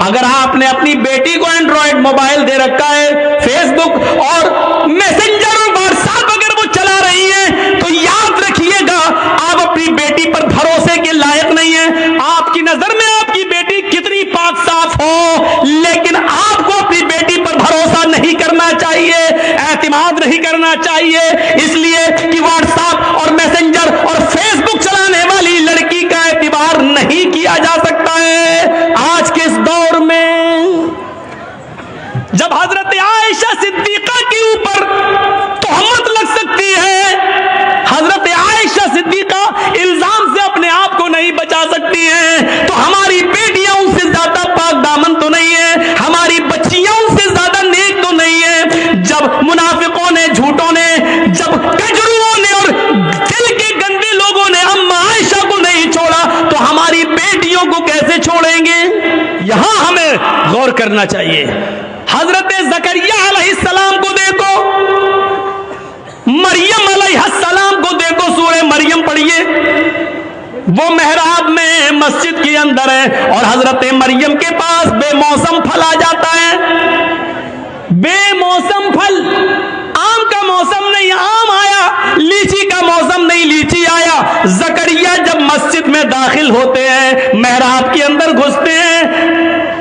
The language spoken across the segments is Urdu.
اگر آپ نے اپنی بیٹی کو اینڈرائڈ موبائل دے رکھا ہے، فیس بک اور میسنجر اور واٹس ایپ اگر وہ چلا رہی ہے، تو یاد رکھیے گا آپ اپنی بیٹی پر بھروسے کے لائق نہیں ہیں۔ آپ کی نظر میں آپ کی بیٹی کتنی پاک صاف ہو، لیکن آپ کو اپنی بیٹی پر بھروسہ نہیں کرنا چاہیے، اعتماد نہیں کرنا چاہیے، اس لیے کہ واٹس ایپ اور میسنجر اور فیس بک چلانے والی لڑکی کا اعتبار نہیں کیا جا سکتا ہے۔ آج کے اس دور میں جب حضرت عائشہ صدیقہ کے اوپر تہمت لگ سکتی ہے، حضرت عائشہ صدیقہ الزام سے اپنے آپ کو نہیں بچا سکتی ہیں، تو ہماری بیٹیاں ان سے زیادہ پاک دامن تو نہیں ہے، ہماری بچیاں ان سے زیادہ نیک تو نہیں ہے۔ جب منافقوں نے، جھوٹوں نے، جب کجروؤں نے اور دل کے گندے لوگوں نے اما عائشہ کو نہیں چھوڑا، تو ہماری بیٹیوں کو کیسے چھوڑیں گے؟ یہاں ہمیں غور کرنا چاہیے۔ حضرت زکریا علیہ السلام کو دیکھو، مریم علیہ السلام کو دیکھو، سورہ مریم پڑھیے، وہ محراب میں مسجد کے اندر ہے اور حضرت مریم کے پاس بے موسم پھل آ جاتا ہے۔ بے موسم پھل، آم کا موسم نہیں آم آیا، لیچی کا موسم نہیں لیچی آیا۔ زکریا جب مسجد میں داخل ہوتے ہیں، محراب کے اندر گھستے ہیں،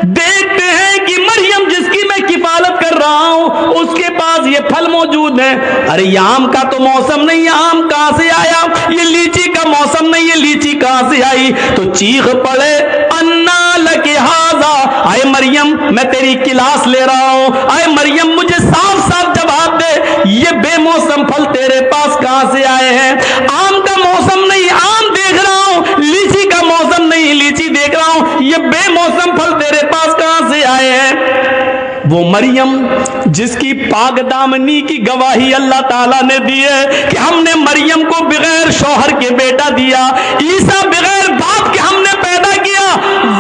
دیکھتے ہیں کہ مریم جس کی میں کفالت کر رہا ہوں اس کے پاس یہ پھل موجود ہے۔ ارے یہ آم کا تو موسم نہیں، آم کہاں سے آیا؟ یہ لیچی کا موسم نہیں، یہ لیچی کہاں سے آئی؟ تو چیخ پڑے انا لک ھذا، اے مریم میں تیری کلاس لے رہا ہوں، اے مریم مجھے صاف صاف جواب دے، یہ بے موسم پھل تیرے پاس کہاں سے آئے ہیں؟ آم کا موسم نہیں، آم دیکھ رہا ہوں، لیچی کا موسم نہیں، لیچی دیکھ رہا ہوں، یہ بے موسم پھل تیرے پاس کہاں سے آئے ہیں؟ وہ مریم جس کی پاک دامنی کی گواہی اللہ تعالیٰ نے دی ہے کہ ہم نے مریم کو بغیر شوہر کے بیٹا دیا، عیسیٰ بغیر باپ کے ہم نے پیدا کیا،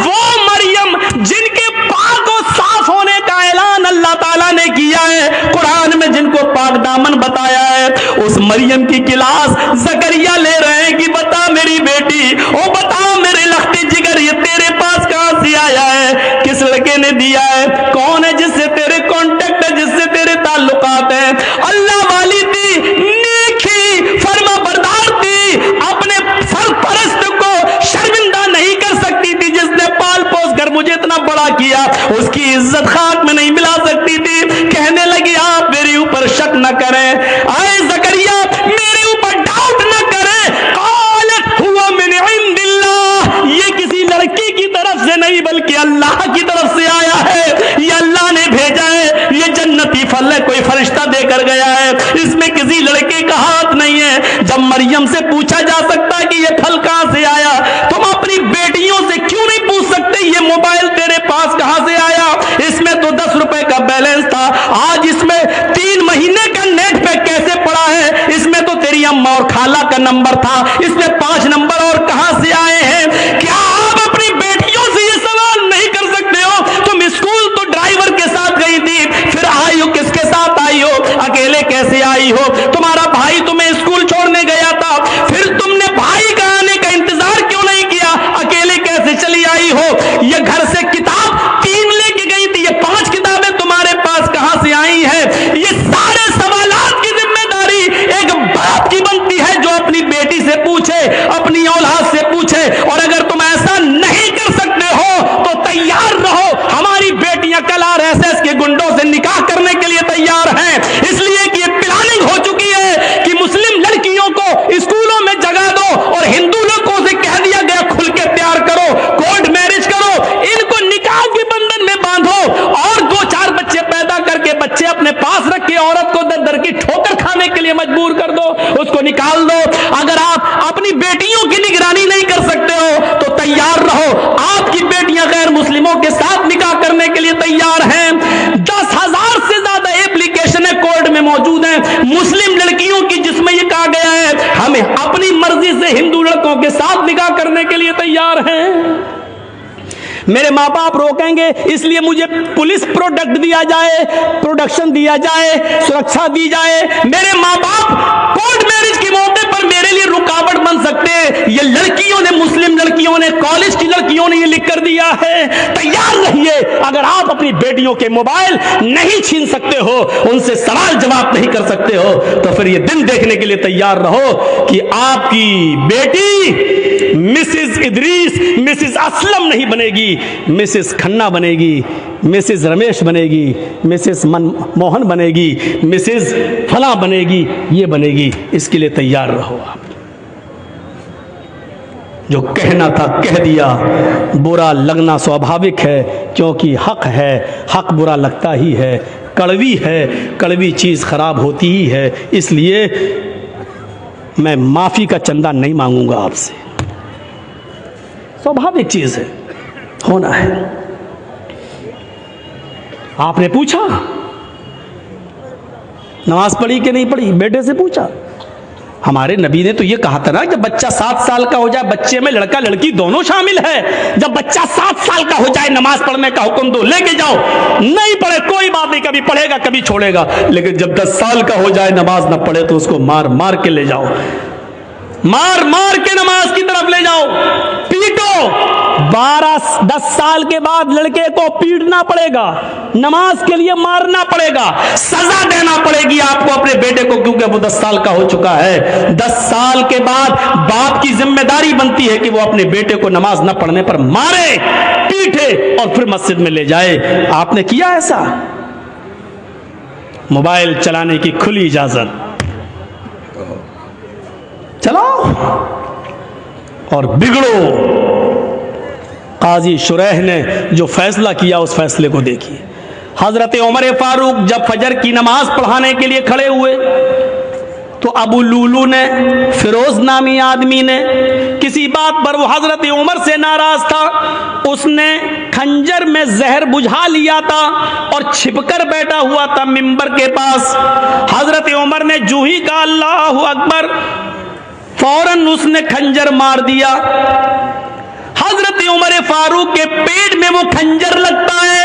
وہ مریم جن کے پاک و صاف ہونے کا اعلان اللہ تعالیٰ نے کیا ہے، قرآن میں جن کو پاک دامن بتایا ہے، اس مریم کی کلاس زکریا لے رہے ہیں کہ بتا میری بیٹی، او بتا میرے لخت جگر، یہ تیرے پاس کہاں سے آیا ہے؟ کس لڑکے نے دیا ہے؟ کون ہے جس سے تیرے کانٹیکٹ ہے، جس سے تیرے تعلقات ہیں؟ اللہ والی تھی، نیک تھی، فرما بردار تھی، اپنے سرپرست کو شرمندہ نہیں کر سکتی تھی، جس نے پال پوس کر مجھے اتنا بڑا کیا اس کی عزت خاک میں نہیں ملا سکتی تھی۔ کہنے لگی آپ میرے اوپر شک نہ کریں، اے زکریا میرے اوپر ڈاؤٹ نہ کریں، قالت هو من عند اللہ، یہ کسی لڑکی کی طرف سے نہیں بلکہ اللہ کی طرف سے آیا ہے، یہ اللہ نے بھیجا ہے، یہ جنتی پھل ہے، کوئی فرشتہ دے کر گیا ہے، اس میں کسی لڑکے کا ہاتھ نہیں ہے۔ جب مریم سے پوچھا جا سکتا ہے کہ یہ پھل کہاں سے آیا، تم اپنی بیٹیوں سے کیوں نہیں پوچھ سکتے یہ موبائل تیرے پاس کہاں سے آیا؟ اس میں تو 10 روپے کا بیلنس تھا، آج اس میں 3 مہینے کا نیٹ پیک کیسے پڑا ہے؟ اس میں تو تیری اماں اور خالہ کا نمبر تھا، اس میں 5 نمبر اور کہاں سے آئے ہیں؟ کیا آپ اپنی بیٹیوں سے یہ سوال نہیں کر سکتے ہو؟ تم اسکول تو ڈرائیور کے ساتھ گئی تھی، پھر آئی ہو کس کے ساتھ آئی ہو؟ اکیلے کیسے آئی ہو؟ تمہارا بھائی تمہیں اسکول چھوڑنے گیا تھا، پھر تم نے بھائی کا آنے کا انتظار کیوں نہیں کیا؟ اکیلے کیسے چلی آئی ہو؟ یہ گھر سے کتاب 3 لے کے گئی تھی، یہ 5 کتابیں تمہارے پاس کہاں سے آئی ہیں؟ یہ سارے سوالات کی ذمہ داری ایک باپ کی بنتی ہے جو اپنی بیٹی سے پوچھے، اپنی اولاد سے پوچھے، اور اگر تم ایسا نہیں کر سکتے ہو تو تیار رہو، ہماری بیٹیاں کل RSS کے گنڈوں سے نکاح کرنے کے لیے تیار ہیں، اس لیے کہ یہ پلاننگ ہو چکی ہے کہ مسلم لڑکیوں کو اسکولوں میں جگہ دو اور ہندو لڑکوں سے کہہ دیا گیا کھل کے پیار کرو، کورٹ میرج کرو، ان کو نکاح کے بندھن میں باندھو اور 2-4 بچے پیدا کر کے بچے اپنے پاس رکھ کے عورت کو در در کی ٹھوکر کھانے کے لیے مجبور کر دو، اس کو نکال دو۔ اگر آپ اپنی بیٹیوں کی نگرانی نہیں کر سکتے ہو تو تیار رہو، آپ کی بیٹیاں غیر مسلموں کے ساتھ نکاح کرنے کے لیے تیار ہیں۔ 10,000 سے زیادہ ایپلیکیشنیں کورٹ میں موجود ہیں مسلم لڑکیوں کی، جس میں یہ کہا گیا ہے ہمیں اپنی مرضی سے ہندو لڑکوں کے ساتھ نکاح کرنے کے لیے تیار ہیں۔ میرے ماں باپ روکیں گے اس لیے مجھے پولیس پروڈکٹ دیا جائے، پروڈکشن دیا جائے، سرکشا دی جائے۔ میرے ماں باپ کورٹ میرج کے موقع پر میرے لیے رکاوٹ بن سکتے ہیں، یہ لڑکیوں نے، مسلم لڑکیوں نے، کالج کی لڑکیوں نے یہ لکھ کر دیا ہے۔ تیار رہیے، اگر آپ اپنی بیٹیوں کے موبائل نہیں چھین سکتے ہو, ان سے سوال جواب نہیں کر سکتے ہو, تو پھر یہ دن دیکھنے کے لیے تیار رہو کہ آپ کی بیٹی مسز ادریس مسز اسلم نہیں بنے گی, مسز کھنہ بنے گی, مسز رمیش بنے گی, مسز موہن بنے گی, مسز فلاں بنے گی, یہ بنے گی. اس کے لیے تیار رہو. آپ جو کہنا تھا کہہ دیا, برا لگنا سوابھاوک ہے کیونکہ حق ہے, حق برا لگتا ہی ہے, کڑوی ہے, کڑوی چیز خراب ہوتی ہی ہے. اس لیے میں معافی کا چندہ نہیں مانگوں گا آپ سے, سوابھاوک چیز ہے, ہونا ہے. آپ نے پوچھا نماز پڑھی کہ نہیں پڑھی, بیٹے سے پوچھا. ہمارے نبی نے تو یہ کہا تھا نا, جب بچہ 7 سال کا ہو جائے, بچے میں لڑکا لڑکی دونوں شامل ہے, جب بچہ 7 سال کا ہو جائے نماز پڑھنے کا حکم دو, لے کے جاؤ. نہیں پڑھے کوئی بات نہیں, کبھی پڑھے گا کبھی چھوڑے گا, لیکن جب 10 سال کا ہو جائے نماز نہ پڑھے تو اس کو مار مار کے لے جاؤ, مار مار کے نماز کی طرف لے جاؤ, پیٹو. 10 سال کے بعد لڑکے کو پیٹنا پڑے گا, نماز کے لیے مارنا پڑے گا, سزا دینا پڑے گی آپ کو اپنے بیٹے کو, کیونکہ وہ 10 سال کا ہو چکا ہے. 10 سال کے بعد باپ کی ذمہ داری بنتی ہے کہ وہ اپنے بیٹے کو نماز نہ پڑھنے پر مارے, پیٹے اور پھر مسجد میں لے جائے. آپ نے کیا ایسا؟ موبائل چلانے کی کھلی اجازت, چلاؤ اور بگڑو. قاضی شریح نے جو فیصلہ کیا اس فیصلے کو دیکھیے. حضرت عمر فاروق جب فجر کی نماز پڑھانے کے لیے کھڑے ہوئے تو ابو لولو نے, فیروز نامی آدمی نے, کسی بات پر وہ حضرت عمر سے ناراض تھا, اس نے خنجر میں زہر بجھا لیا تھا اور چھپ کر بیٹھا ہوا تھا منبر کے پاس. حضرت عمر نے جو ہی کہا اللہ اکبر, فوراً اس نے خنجر مار دیا. حضرت عمر فاروق کے پیٹ میں وہ خنجر لگتا ہے,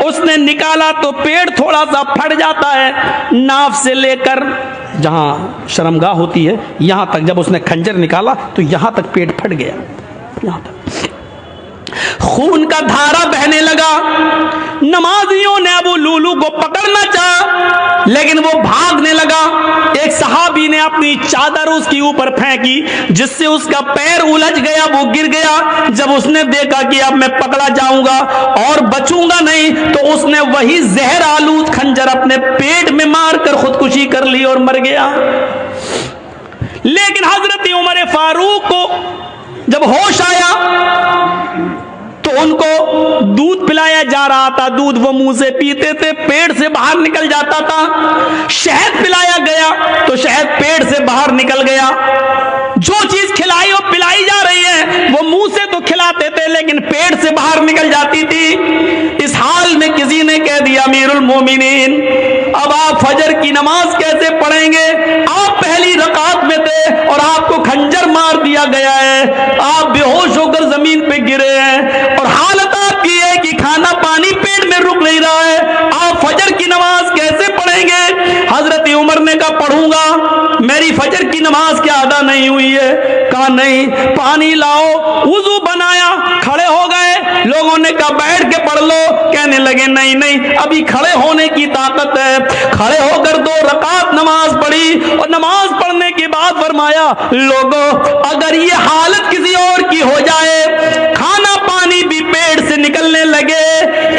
اس نے نکالا تو پیٹ تھوڑا سا پھٹ جاتا ہے, ناف سے لے کر جہاں شرمگاہ ہوتی ہے یہاں تک جب اس نے خنجر نکالا تو یہاں تک پیٹ پھٹ گیا, یہاں تک خون کا دھارا بہنے لگا. نمازیوں نے ابو لولو کو پکڑنا چاہا لیکن وہ بھاگنے لگا. ایک صحابی نے اپنی چادر اس کے اوپر پھینکی جس سے اس کا پیر الجھ گیا, وہ گر گیا. جب اس نے دیکھا کہ اب میں پکڑا جاؤں گا اور بچوں گا نہیں, تو اس نے وہی زہر آلود خنجر اپنے پیٹ میں مار کر خودکشی کر لی اور مر گیا. لیکن حضرت عمر فاروق کو جب ہوش آیا تو ان کو دودھ پلایا جا رہا تھا, دودھ وہ منہ سے پیتے تھے, پیٹ سے باہر نکل جاتا تھا. شہد پلایا گیا تو شہد پیٹ سے باہر نکل گیا. جو چیز کھلائی اور پلائی جا رہی ہے وہ منہ سے تو کھلاتے تھے لیکن پیٹ سے باہر نکل جاتی تھی. اس حال میں کسی نے کہہ دیا امیر المومنین اب آپ فجر کی نماز کیسے پڑھیں گے, آپ پہلی رکعت میں تھے اور آپ کو خنجر مار دیا گیا ہے, آپ بے ہوش ہو کر زمین پہ گرے ہیں اور حالت آپ کی ہے کہ کھانا پانی پیٹ میں رک نہیں رہا ہے, آپ فجر کی نماز کیسے پڑھیں گے؟ حضرت عمر نے کہا پڑھوں گا, میری فجر کی نماز کیا ادا نہیں ہوئی ہے؟ کہا نہیں. پانی لاؤ, وضو بنایا, کھڑے ہو گئے. لوگوں نے کہا بیٹھ کے پڑھ لو, کہنے لگے نہیں نہیں ابھی کھڑے ہونے کی طاقت ہے. کھڑے ہو کر 2 رکعت نماز پڑھی اور نماز پڑھنے کے بعد فرمایا لوگوں اگر یہ حالت کسی اور کی ہو جائے, کھانا پانی بھی پیٹ سے نکلنے لگے,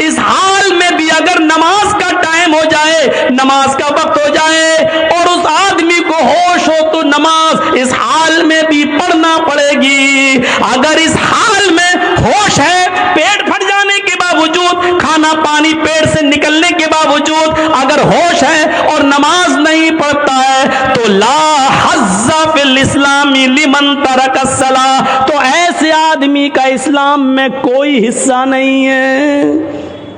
اس حال میں بھی اگر نماز کا ٹائم ہو جائے, نماز کا وقت ہو جائے اور اس آدمی کو ہوش ہو تو نماز اس حال میں بھی پڑھنا پڑے گی. اگر اس حال میں ہوش ہے, پیٹ پھٹ جانے کے باوجود, کھانا پانی پیٹ سے نکلنے کے باوجود اگر ہوش ہے اور نماز نہیں پڑھتا ہے تو لا حظ فی الاسلام لمن ترک الصلاۃ, تو ایسے آدمی کا اسلام میں کوئی حصہ نہیں ہے.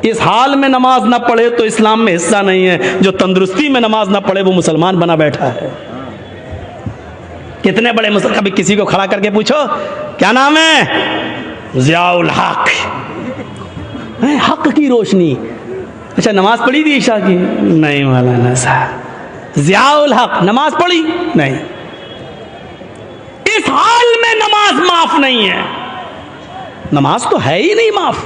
اس حال میں نماز نہ پڑھے تو اسلام میں حصہ نہیں ہے. جو تندرستی میں نماز نہ پڑھے وہ مسلمان بنا بیٹھا ہے. کتنے بڑے مسلمان, کبھی کسی کو کھڑا کر کے پوچھو کیا نام ہے, ضیاء الحق, حق کی روشنی. اچھا نماز پڑھی تھی عشاء کی؟ نہیں مولانا صاحب. ضیاء الحق نماز پڑھی؟ نہیں. اس حال میں نماز معاف نہیں ہے. نماز تو ہے ہی نہیں معاف.